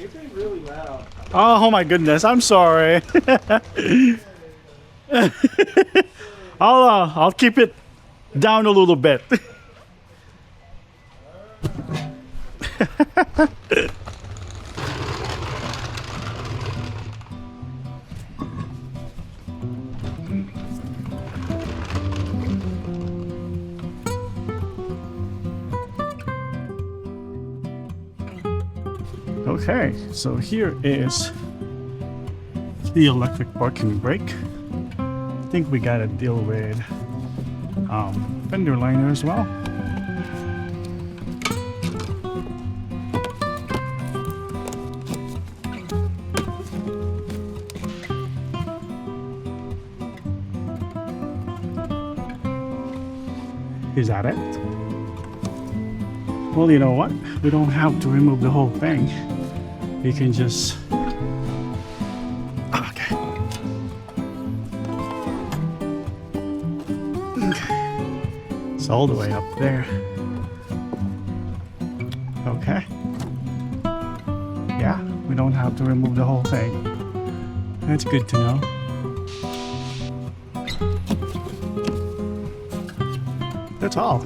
you're being really loud. Oh my goodness, I'm sorry. I'll keep it down a little bit. Okay, so here is the electric parking brake. I think we gotta deal with fender liner as well. Is that it? Well, you know what? We don't have to remove the whole thing. We can just... Okay. It's all the way up there. Okay. Yeah, we don't have to remove the whole thing. That's good to know. That's all.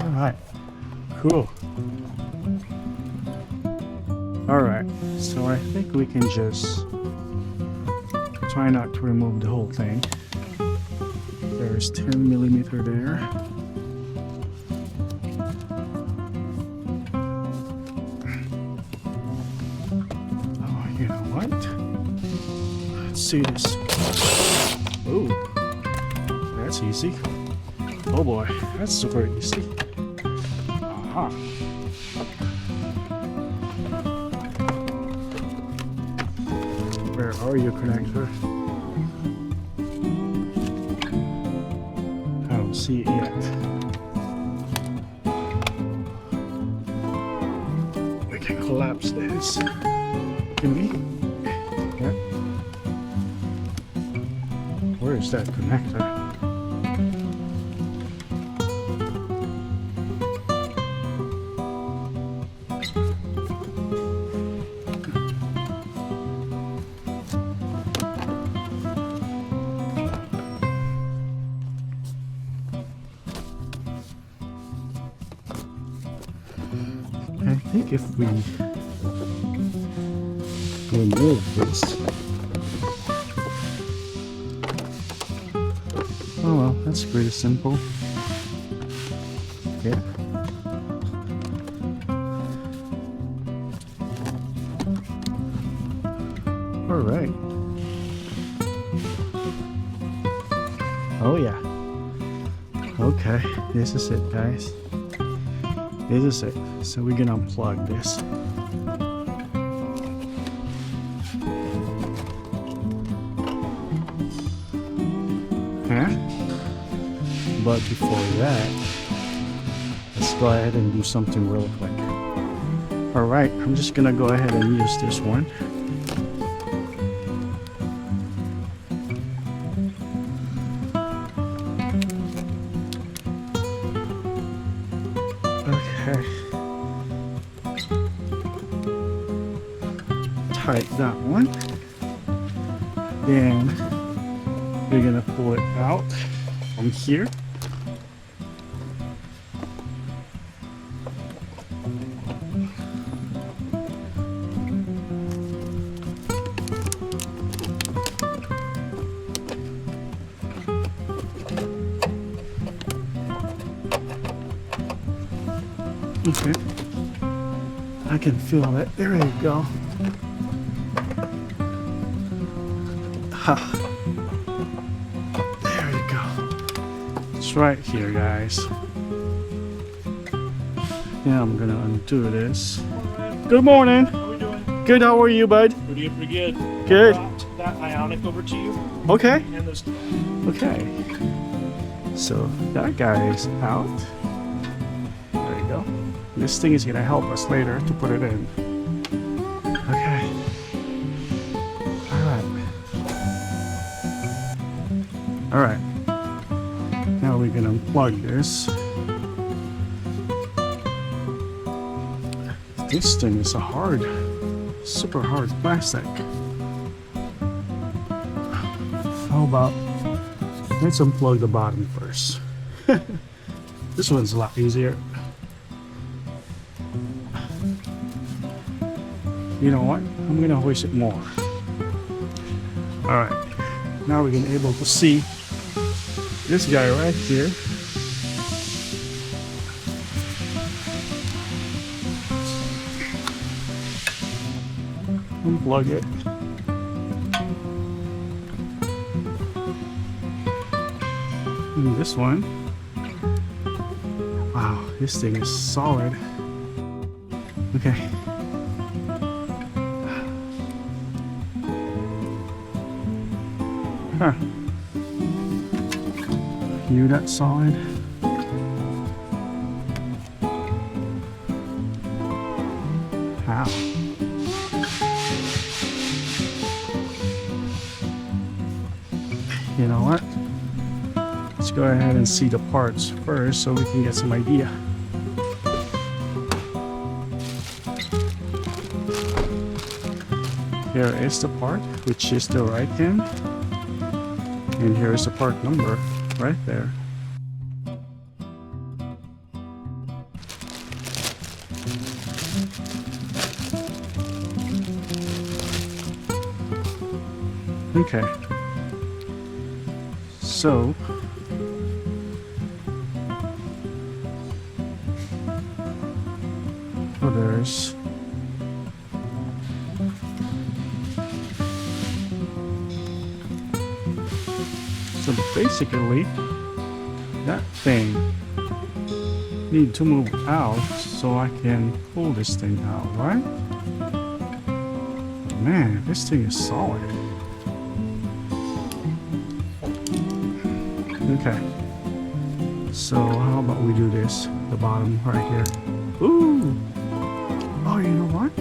All right, cool. All right, so I think we can just try not to remove the whole thing. There's 10mm there. You know what? Let's see this. Oh, that's easy. Oh boy, that's super easy. Aha. Where are you, connector? I don't see it yet. We can collapse this. Can we? Yeah. Where is that connector? I think if we remove this. Oh well, that's pretty simple. Yeah. All right. Oh yeah. Okay, this is it, guys. This is it. So we're gonna unplug this. But before that, let's go ahead and do something real quick. Alright, I'm just gonna go ahead and use this one. Okay. Tight that one. Then we're gonna pull it out from here. Okay, I can feel it. There you go. Ha. There you go. It's right here, guys. Yeah, I'm gonna undo this. Good morning. How are we doing? Good. How are you, bud? Pretty good. Good. That Ioniq over to you. Okay. And those. Okay. So that guy is out. There you go. This thing is gonna help us later to put it in. Okay. All right. Now we can unplug this. This thing is a hard, super hard plastic. How about let's unplug the bottom first. This one's a lot easier. You know what? I'm gonna hoist it more. Alright, now we can able to see this guy right here. Unplug it. And this one. Wow, this thing is solid. Okay. Huh. You that solid? How? You know what? Let's go ahead and see the parts first so we can get some idea. Here is the part, which is the right hand. And here is the part number right there. Okay. So there's so basically that thing need to move out so I can pull this thing out, right? Man, this thing is solid. Okay, so how about we do this, the bottom right here. Ooh! Oh, you know what?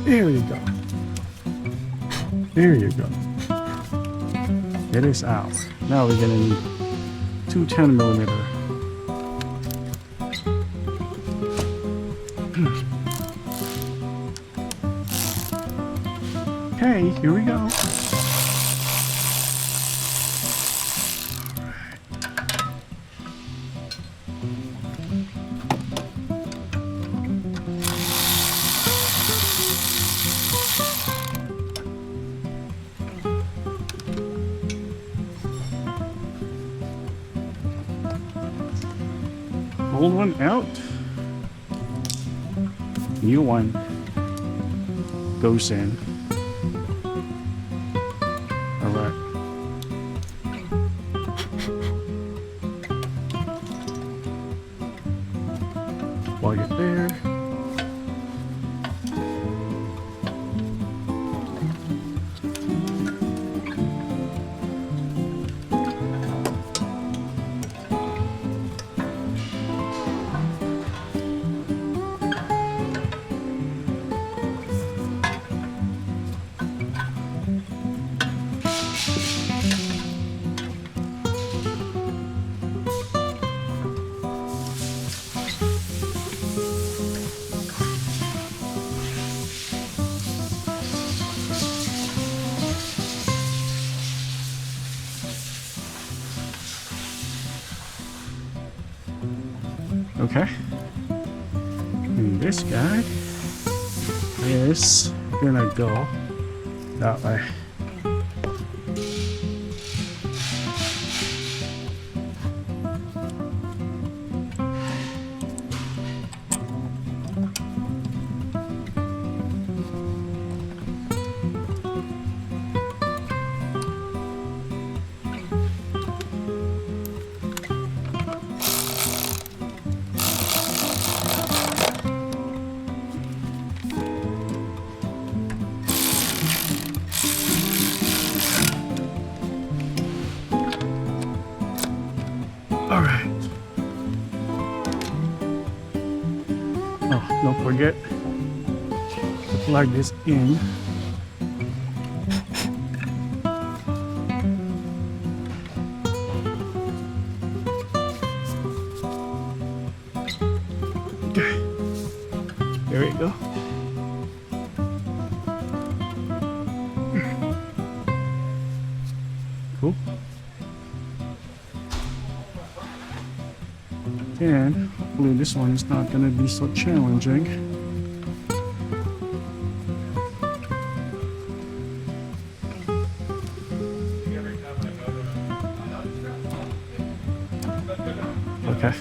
There you go. There you go. It is out. Now we're gonna need two 10mm. Okay, here we go. Old one out. New one goes in. All right. Plug it there. Okay. And this guy is gonna go that way. All right. Oh, don't forget to plug this in. Cool. And hopefully this one is not gonna be so challenging. Okay.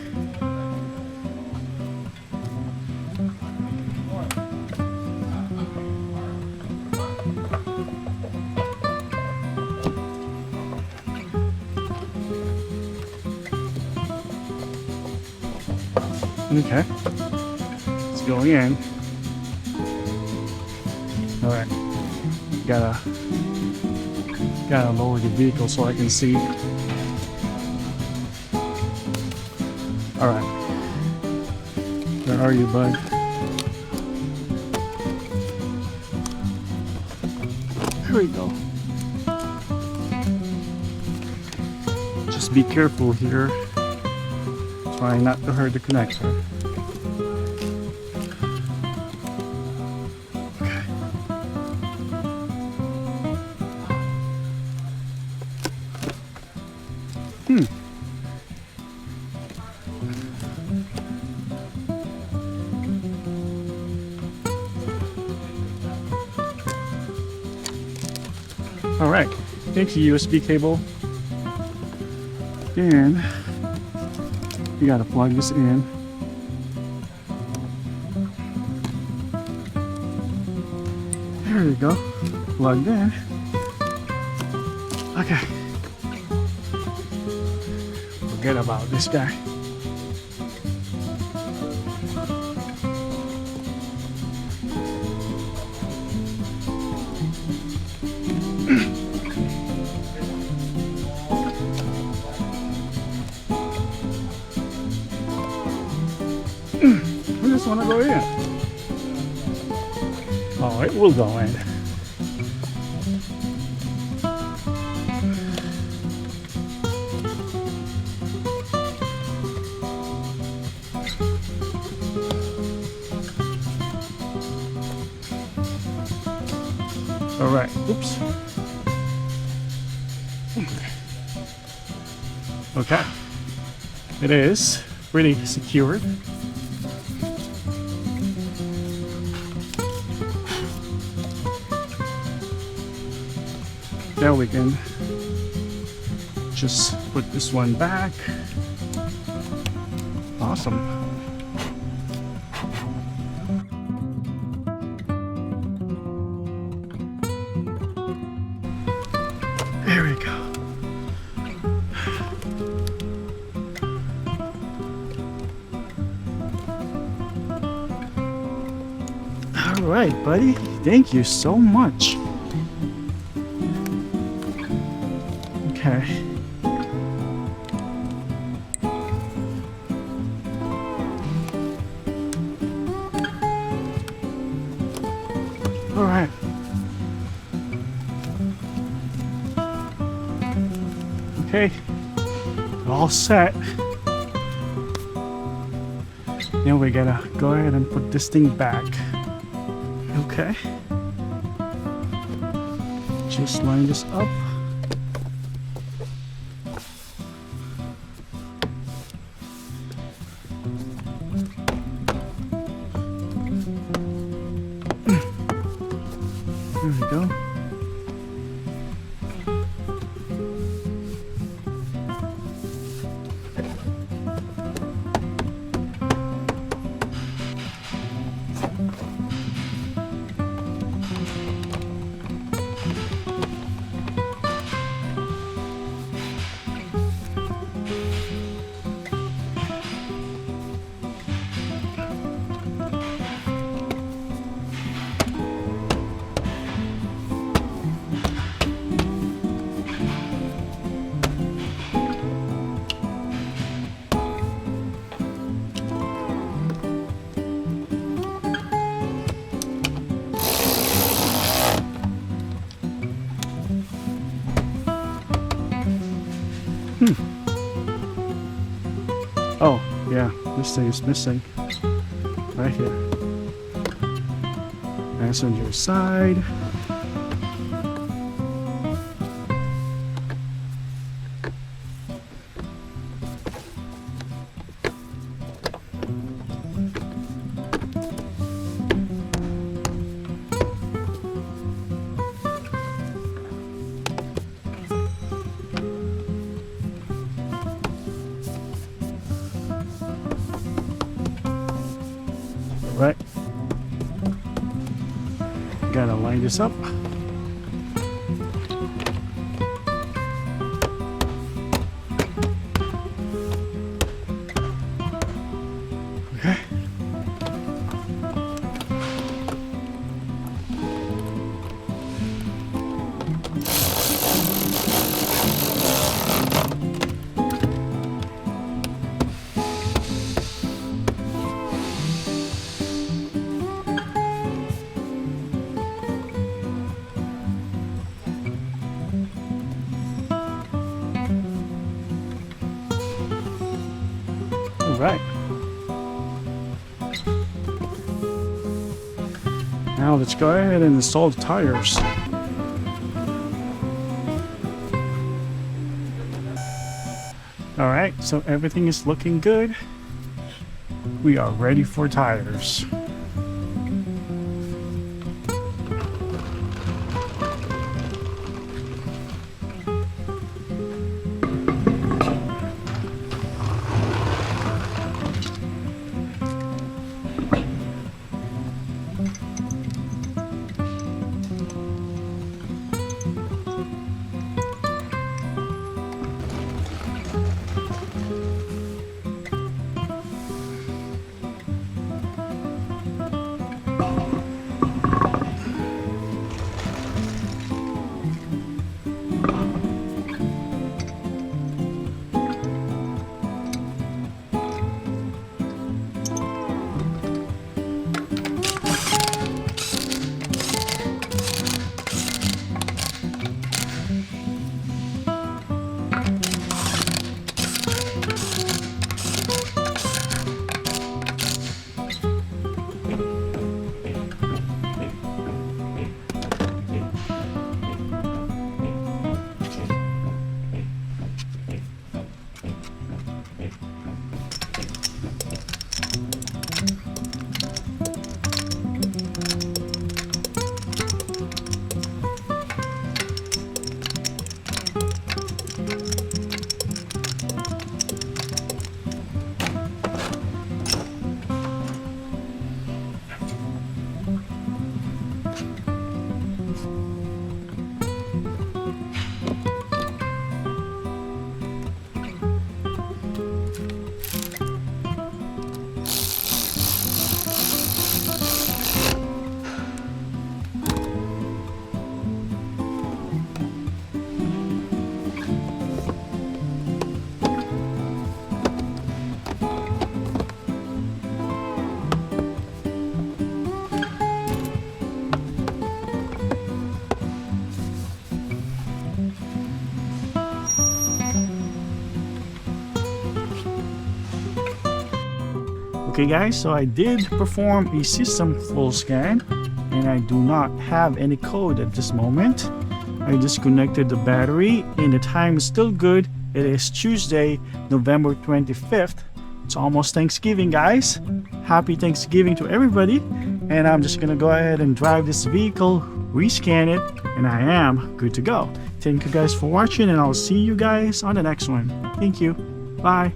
Okay. It's going in. Alright. Gotta lower the vehicle so I can see. Alright. Where are you, bud? There we go. Just be careful here. Try not to hurt the connector. Okay. All right. Take the USB cable. And you gotta plug this in. There we go. Plugged in. Okay. Forget about this guy. I just want to go in. Oh, it will go in. All right. Oops. Okay. It is pretty secured. Now we can just put this one back. Awesome. There we go. All right, buddy. Thank you so much. Okay. All right. Okay. All set. Now we gotta go ahead and put this thing back. Okay. Just line this up. There we go. Oh, yeah, this thing is missing. Right here. Passenger side. Right. Gotta line this up. Okay. All right. Now let's go ahead and install the tires. All right, so everything is looking good. We are ready for tires. Okay guys, so I did perform a system full scan and I do not have any code at this moment. I disconnected the battery and the time is still good. It is Tuesday, November 25th. It's almost Thanksgiving, guys. Happy Thanksgiving to everybody. And I'm just gonna go ahead and drive this vehicle, rescan it, and I am good to go. Thank you guys for watching and I'll see you guys on the next one. Thank you. Bye.